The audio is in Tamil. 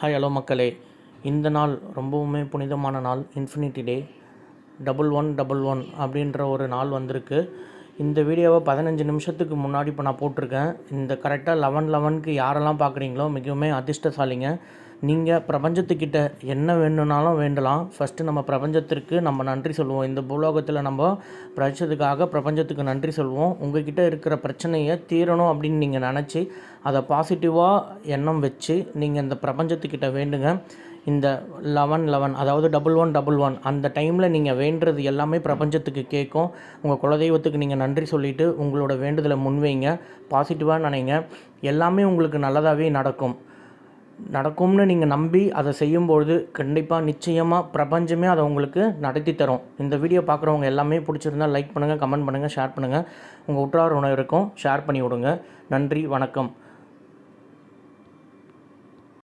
ஹலோ மக்களே, இந்த நாள் ரொம்பவுமே புனிதமான நாள். இன்ஃபினிட்டி டே 1111 அப்படின்ற ஒரு நாள் வந்திருக்கு. இந்த வீடியோவை 15 நிமிஷத்துக்கு முன்னாடி இப்போ நான் போட்டிருக்கேன். இந்த கரெக்டாக 11:11க்கு யாரெல்லாம் பார்க்குறீங்களோ மிகவும் அதிர்ஷ்டசாலிங்க. நீங்கள் பிரபஞ்சத்துக்கிட்ட என்ன வேணும்னாலும் வேண்டலாம். ஃபஸ்ட்டு நம்ம பிரபஞ்சத்திற்கு நம்ம நன்றி சொல்லுவோம். இந்த பூலோகத்தில் நம்ம பிரபஞ்சத்துக்காக பிரபஞ்சத்துக்கு நன்றி சொல்லுவோம். உங்கள்கிட்ட இருக்கிற பிரச்சனையை தீரணும் அப்படின்னு நீங்கள் நினச்சி அதை பாசிட்டிவாக எண்ணம் வச்சு நீங்கள் இந்த பிரபஞ்சத்துக்கிட்ட வேண்டுங்க. இந்த 11:11 அதாவது 1111 அந்த டைமில் நீங்கள் வேண்டுறது எல்லாமே பிரபஞ்சத்துக்கு கேட்கும். உங்கள் குலதெய்வத்துக்கு நீங்கள் நன்றி சொல்லிவிட்டு உங்களோட வேண்டுதலை முன்வைங்க. பாசிட்டிவாக நினைங்க. எல்லாமே உங்களுக்கு நல்லதாகவே நடக்கும்னு நீங்கள் நம்பி அதை செய்யும்பொழுது கண்டிப்பாக நிச்சயமாக பிரபஞ்சமே அதை உங்களுக்கு நடத்தி தரும். இந்த வீடியோ பார்க்குறவங்க எல்லாமே பிடிச்சிருந்தால் லைக் பண்ணுங்கள், கமெண்ட் பண்ணுங்கள், ஷேர் பண்ணுங்கள். உங்கள் உற்றார் உணவிற்கும் ஷேர் பண்ணி விடுங்க. நன்றி, வணக்கம்.